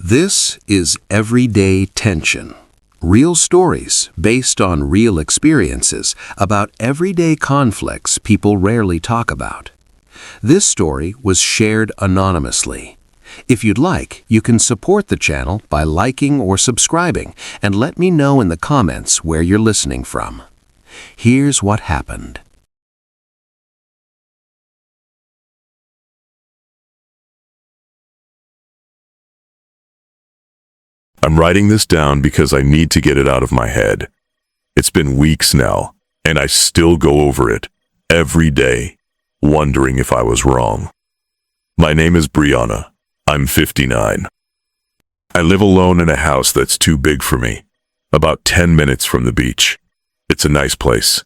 This is Everyday Tension. Real stories based on real experiences about everyday conflicts people rarely talk about. This story was shared anonymously. If you'd like, you can support the channel by liking or subscribing and let me know in the comments where you're listening from. Here's what happened. I'm writing this down because I need to get it out of my head. It's been weeks now, and I still go over it every day, wondering if I was wrong. My name is Brianna. I'm 59. I live alone in a house that's too big for me, about 10 minutes from the beach. It's a nice place.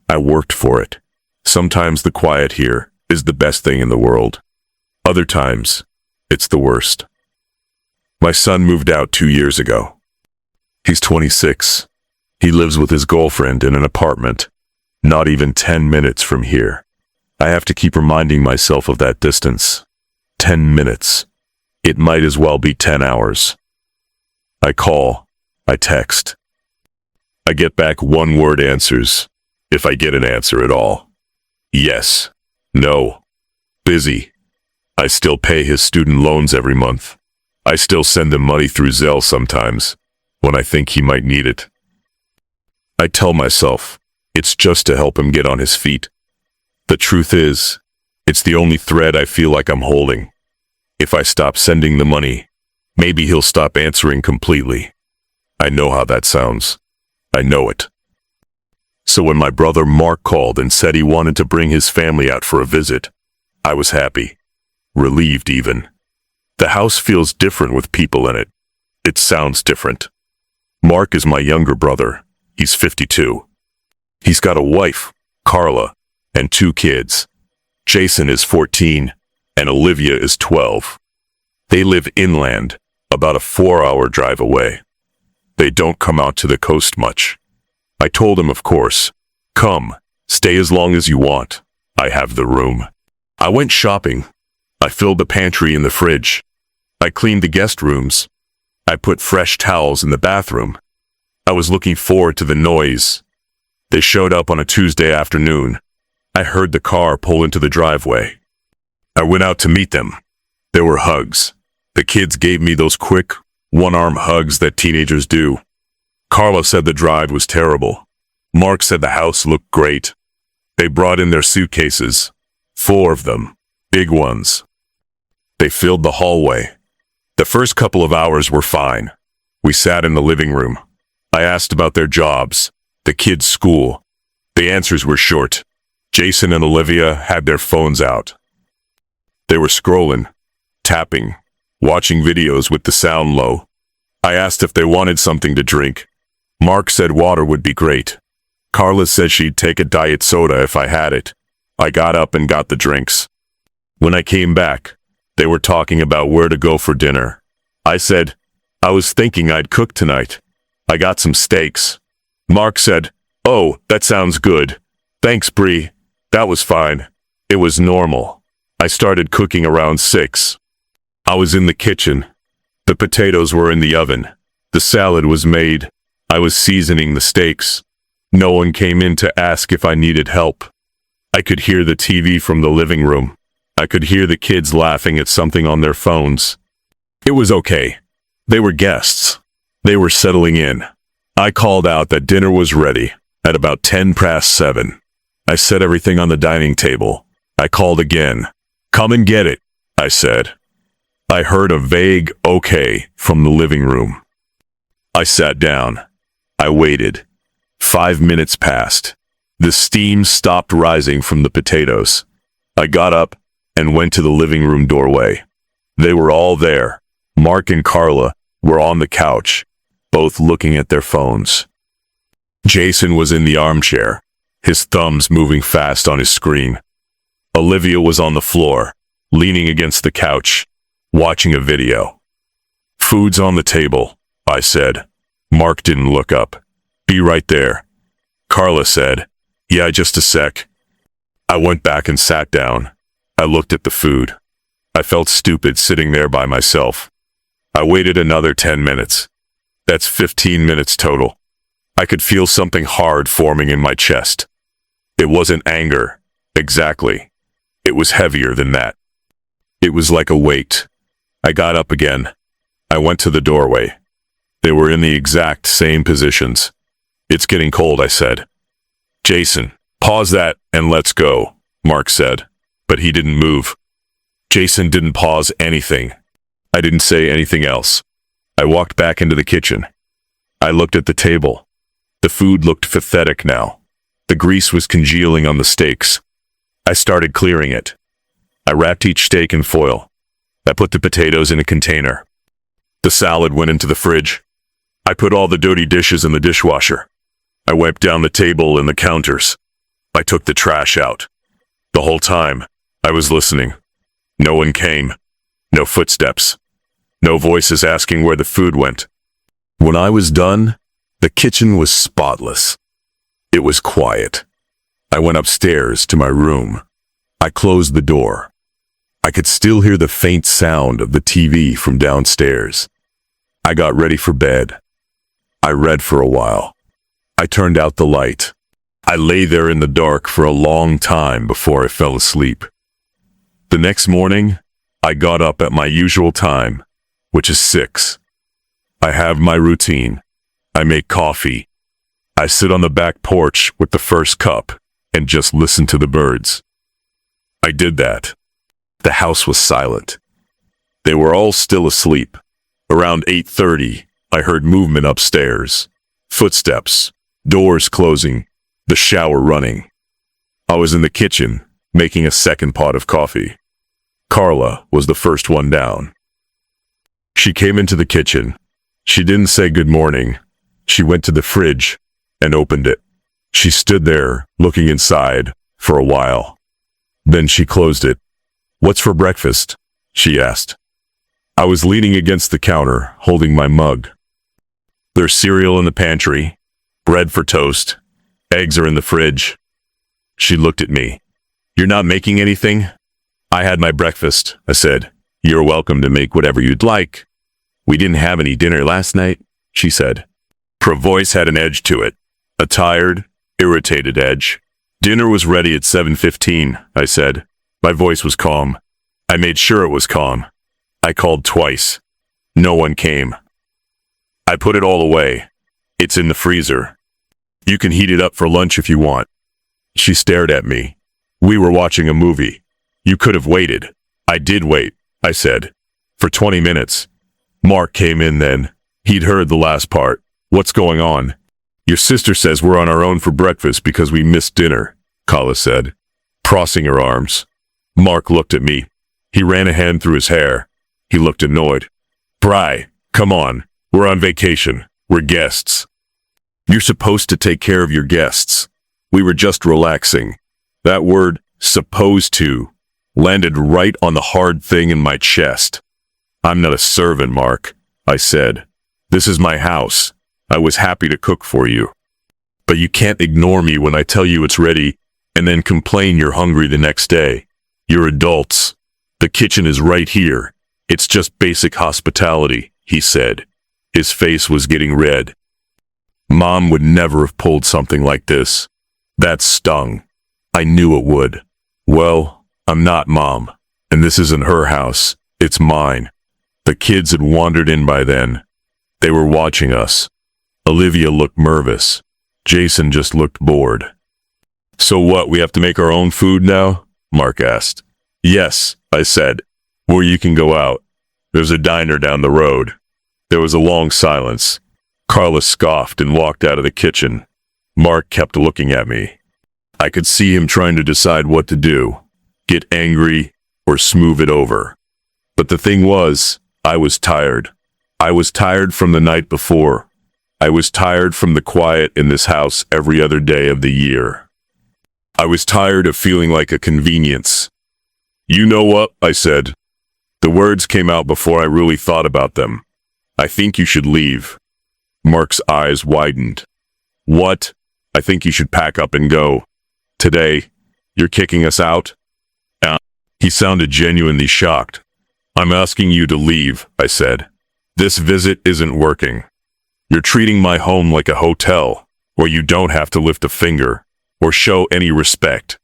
I worked for it. Sometimes the quiet here is the best thing in the world. Other times, it's the worst. My son moved out 2 years ago. He's 26. He lives with his girlfriend in an apartment, not even 10 minutes from here. I have to keep reminding myself of that distance. 10 minutes. It might as well be 10 hours. I call. I text. I get back one-word answers, if I get an answer at all. Yes. No. Busy. I still pay his student loans every month. I still send him money through Zelle sometimes, when I think he might need it. I tell myself, it's just to help him get on his feet. The truth is, it's the only thread I feel like I'm holding. If I stop sending the money, maybe he'll stop answering completely. I know how that sounds. I know it. So when my brother Mark called and said he wanted to bring his family out for a visit, I was happy. Relieved even. The house feels different with people in it. It sounds different. Mark is my younger brother. He's 52. He's got a wife, Carla, and 2 kids. Jason is 14, and Olivia is 12. They live inland, about a 4-hour drive away. They don't come out to the coast much. I told him, of course, come, stay as long as you want. I have the room. I went shopping. I filled the pantry and the fridge. I cleaned the guest rooms. I put fresh towels in the bathroom. I was looking forward to the noise. They showed up on a Tuesday afternoon. I heard the car pull into the driveway. I went out to meet them. There were hugs. The kids gave me those quick, one-arm hugs that teenagers do. Carla said the drive was terrible. Mark said the house looked great. They brought in their suitcases. 4 of them. Big ones. They filled the hallway. The first couple of hours were fine. We sat in the living room. I asked about their jobs, the kids' school. The answers were short. Jason and Olivia had their phones out. They were scrolling, tapping, watching videos with the sound low. I asked if they wanted something to drink. Mark said water would be great. Carla said she'd take a diet soda if I had it. I got up and got the drinks. When I came back, they were talking about where to go for dinner. I said, I was thinking I'd cook tonight. I got some steaks. Mark said, oh, that sounds good. Thanks, Bree. That was fine. It was normal. I started cooking around 6. I was in the kitchen. The potatoes were in the oven. The salad was made. I was seasoning the steaks. No one came in to ask if I needed help. I could hear the TV from the living room. I could hear the kids laughing at something on their phones. It was okay. They were guests. They were settling in. I called out that dinner was ready at about 7:10. I set everything on the dining table. I called again. Come and get it, I said. I heard a vague okay from the living room. I sat down. I waited. 5 minutes passed. The steam stopped rising from the potatoes. I got up and went to the living room doorway. They were all there. Mark and Carla were on the couch, both looking at their phones. Jason was in the armchair, his thumbs moving fast on his screen. Olivia was on the floor, leaning against the couch, watching a video. Food's on the table, I said. Mark didn't look up. Be right there. Carla said, yeah, just a sec. I went back and sat down. I looked at the food. I felt stupid sitting there by myself. I waited another 10 minutes. That's 15 minutes total. I could feel something hard forming in my chest. It wasn't anger, exactly. It was heavier than that. It was like a weight. I got up again. I went to the doorway. They were in the exact same positions. It's getting cold, I said. Jason, pause that and let's go, Mark said, but he didn't move. Jason didn't pause anything. I didn't say anything else. I walked back into the kitchen. I looked at the table. The food looked pathetic now. The grease was congealing on the steaks. I started clearing it. I wrapped each steak in foil. I put the potatoes in a container. The salad went into the fridge. I put all the dirty dishes in the dishwasher. I wiped down the table and the counters. I took the trash out. The whole time, I was listening. No one came. No footsteps. No voices asking where the food went. When I was done, the kitchen was spotless. It was quiet. I went upstairs to my room. I closed the door. I could still hear the faint sound of the TV from downstairs. I got ready for bed. I read for a while. I turned out the light. I lay there in the dark for a long time before I fell asleep. The next morning, I got up at my usual time, which is 6. I have my routine. I make coffee. I sit on the back porch with the first cup and just listen to the birds. I did that. The house was silent. They were all still asleep. Around 8:30, I heard movement upstairs. Footsteps, doors closing, the shower running. I was in the kitchen, making a second pot of coffee. Carla was the first one down. She came into the kitchen. She didn't say good morning. She went to the fridge and opened it. She stood there, looking inside, for a while. Then she closed it. "What's for breakfast?" she asked. I was leaning against the counter, holding my mug. "There's cereal in the pantry, bread for toast, eggs are in the fridge." She looked at me. "You're not making anything?" "I had my breakfast," I said. "You're welcome to make whatever you'd like." "We didn't have any dinner last night," she said. Her voice had an edge to it, a tired, irritated edge. "Dinner was ready at 7:15, I said. My voice was calm. I made sure it was calm. I called twice. No one came. "I put it all away. It's in the freezer. You can heat it up for lunch if you want." She stared at me. "We were watching a movie. You could have waited." "I did wait," I said. "For 20 minutes. Mark came in then. He'd heard the last part. "What's going on?" "Your sister says we're on our own for breakfast because we missed dinner," Carla said, crossing her arms. Mark looked at me. He ran a hand through his hair. He looked annoyed. "Bri, come on. We're on vacation. We're guests." "You're supposed to take care of your guests." We were just relaxing. That word, "supposed to," landed right on the hard thing in my chest. "I'm not a servant, Mark," I said. "This is my house. I was happy to cook for you. But you can't ignore me when I tell you it's ready and then complain you're hungry the next day. You're adults. The kitchen is right here. It's just basic hospitality," he said. His face was getting red. Mom would never have pulled something like this. That stung. I knew it would. Well, I'm not Mom, and this isn't her house. It's mine. The kids had wandered in by then. They were watching us. Olivia looked nervous. Jason just looked bored. "So what, we have to make our own food now?" Mark asked. "Yes," I said. "Or you can go out. There's a diner down the road." There was a long silence. Carla scoffed and walked out of the kitchen. Mark kept looking at me. I could see him trying to decide what to do, get angry or smooth it over. But the thing was, I was tired. I was tired from the night before. I was tired from the quiet in this house every other day of the year. I was tired of feeling like a convenience. "You know what?" I said. The words came out before I really thought about them. "I think you should leave." Mark's eyes widened. "What?" "I think you should pack up and go. Today, you're kicking us out?" He sounded genuinely shocked. "I'm asking you to leave," I said. This visit isn't working. You're treating my home like a hotel, where you don't have to lift a finger or show any respect.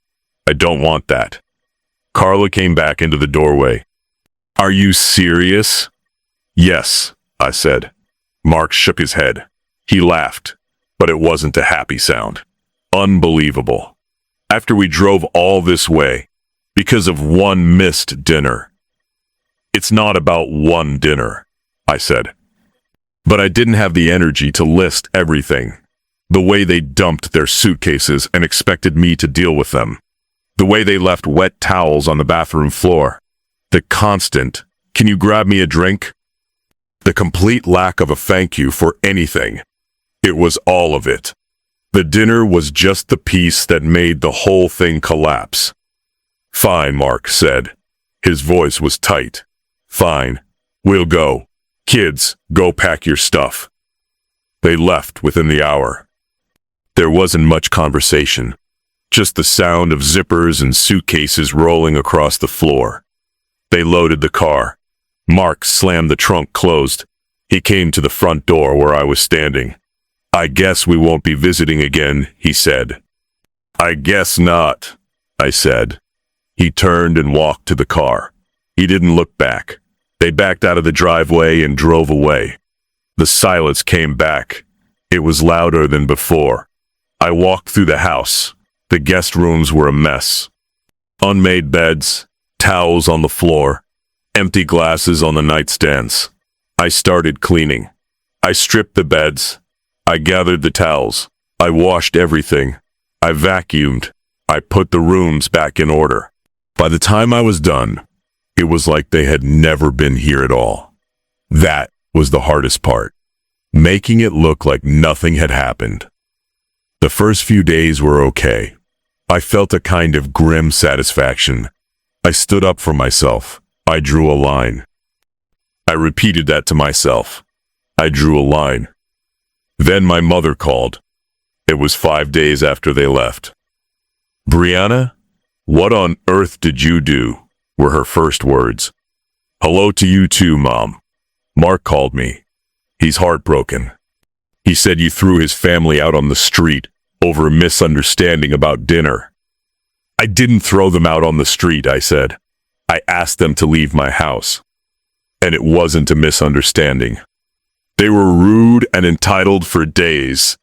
I don't want that. Carla came back into the doorway. Are you serious? Yes, I said. Mark shook his head. He laughed, but it wasn't a happy sound. Unbelievable. After we drove all this way, because of one missed dinner. It's not about one dinner, I said. But I didn't have the energy to list everything. The way they dumped their suitcases and expected me to deal with them. The way they left wet towels on the bathroom floor. The constant, "Can you grab me a drink?" The complete lack of a thank you for anything. It was all of it. The dinner was just the piece that made the whole thing collapse. Fine, Mark said. His voice was tight. Fine. We'll go. Kids, go pack your stuff. They left within the hour. There wasn't much conversation. Just the sound of zippers and suitcases rolling across the floor. They loaded the car. Mark slammed the trunk closed. He came to the front door where I was standing. I guess we won't be visiting again, he said. I guess not, I said. He turned and walked to the car. He didn't look back. They backed out of the driveway and drove away. The silence came back. It was louder than before. I walked through the house. The guest rooms were a mess. Unmade beds, towels on the floor, empty glasses on the nightstands. I started cleaning. I stripped the beds. I gathered the towels. I washed everything. I vacuumed. I put the rooms back in order. By the time I was done, it was like they had never been here at all. That was the hardest part, making it look like nothing had happened. The first few days were okay. I felt a kind of grim satisfaction. I stood up for myself. I drew a line. I repeated that to myself. I drew a line. Then my mother called. It was 5 days after they left. Brianna, what on earth did you do? Were her first words. Hello to you too, Mom. Mark called me. He's heartbroken. He said you threw his family out on the street over a misunderstanding about dinner. I didn't throw them out on the street, I said. I asked them to leave my house. And it wasn't a misunderstanding. They were rude and entitled for days.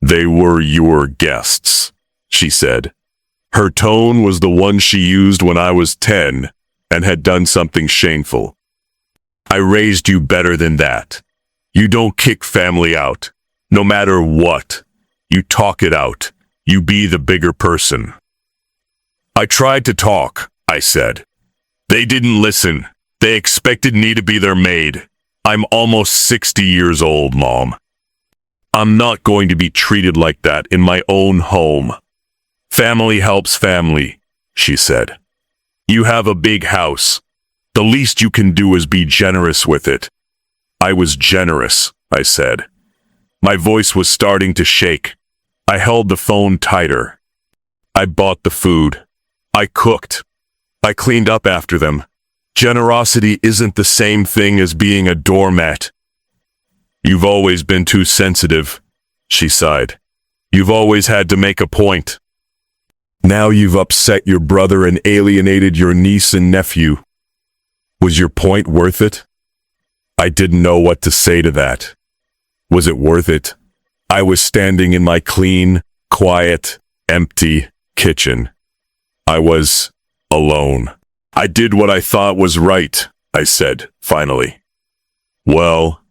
They were your guests, she said. Her tone was the one she used when I was 10 and had done something shameful. I raised you better than that. You don't kick family out, no matter what. You talk it out. You be the bigger person. I tried to talk, I said. They didn't listen. They expected me to be their maid. I'm almost 60 years old, Mom. I'm not going to be treated like that in my own home. Family helps family, she said. You have a big house. The least you can do is be generous with it. I was generous, I said. My voice was starting to shake. I held the phone tighter. I bought the food. I cooked. I cleaned up after them. Generosity isn't the same thing as being a doormat. You've always been too sensitive, she sighed. You've always had to make a point. Now you've upset your brother and alienated your niece and nephew. Was your point worth it? I didn't know what to say to that. Was it worth it? I was standing in my clean, quiet, empty kitchen. I was alone. I did what I thought was right, I said, finally. Well,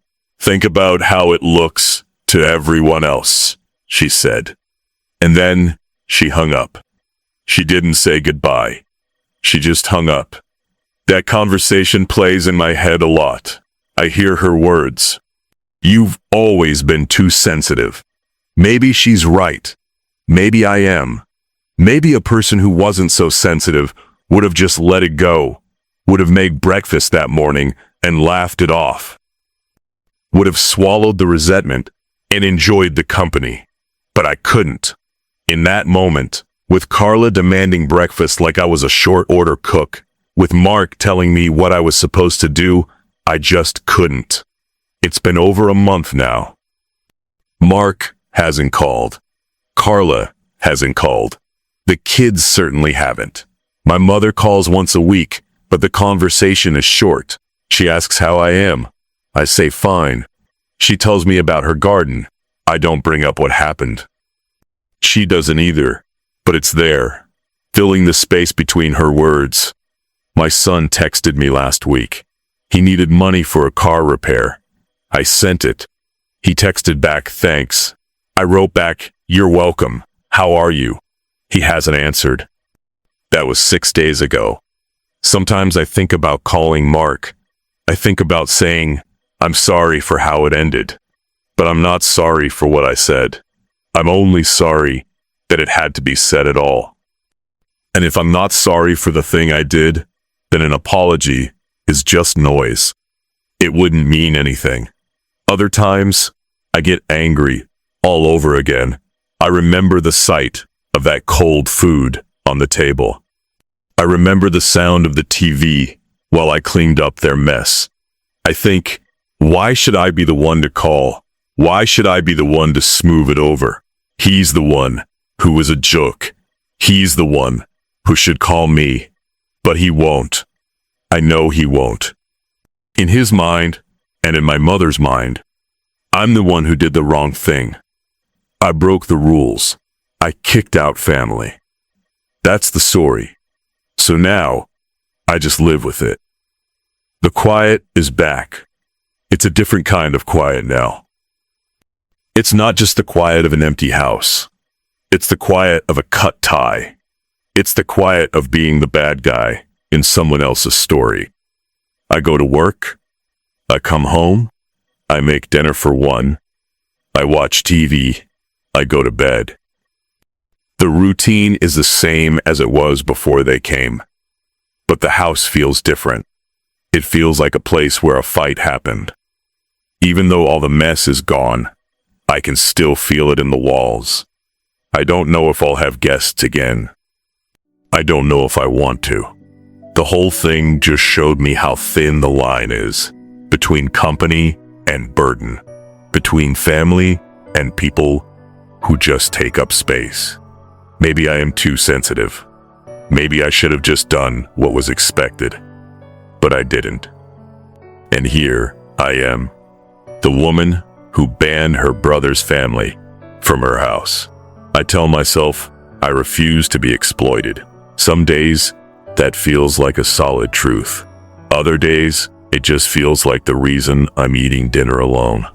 think about how it looks to everyone else, she said. And then she hung up. She didn't say goodbye. She just hung up. That conversation plays in my head a lot. I hear her words. You've always been too sensitive. Maybe she's right. Maybe I am. Maybe a person who wasn't so sensitive would have just let it go, would have made breakfast that morning and laughed it off, would have swallowed the resentment and enjoyed the company. But I couldn't. In that moment, with Carla demanding breakfast like I was a short-order cook, with Mark telling me what I was supposed to do, I just couldn't. It's been over a month now. Mark hasn't called. Carla hasn't called. The kids certainly haven't. My mother calls once a week, but the conversation is short. She asks how I am. I say fine. She tells me about her garden. I don't bring up what happened. She doesn't either, but it's there, filling the space between her words. My son texted me last week. He needed money for a car repair. I sent it. He texted back, thanks. I wrote back, you're welcome. How are you? He hasn't answered. That was 6 days ago. Sometimes I think about calling Mark. I think about saying, I'm sorry for how it ended. But I'm not sorry for what I said. I'm only sorry that it had to be said at all. And if I'm not sorry for the thing I did, then an apology is just noise. It wouldn't mean anything. Other times, I get angry all over again. I remember the sight of that cold food on the table. I remember the sound of the TV while I cleaned up their mess. I think, why should I be the one to call? Why should I be the one to smooth it over? He's the one who was a joke. He's the one who should call me. But he won't. I know he won't. In his mind, and in my mother's mind, I'm the one who did the wrong thing. I broke the rules. I kicked out family. That's the story. So now, I just live with it. The quiet is back. It's a different kind of quiet now. It's not just the quiet of an empty house. It's the quiet of a cut tie. It's the quiet of being the bad guy in someone else's story. I go to work. I come home. I make dinner for one. I watch TV. I go to bed. The routine is the same as it was before they came. But the house feels different. It feels like a place where a fight happened. Even though all the mess is gone, I can still feel it in the walls. I don't know if I'll have guests again. I don't know if I want to. The whole thing just showed me how thin the line is between company and burden, between family and people who just take up space. Maybe I am too sensitive. Maybe I should have just done what was expected. But I didn't. And here I am, the woman who banned her brother's family from her house. I tell myself I refuse to be exploited. Some days, that feels like a solid truth. Other days, it just feels like the reason I'm eating dinner alone.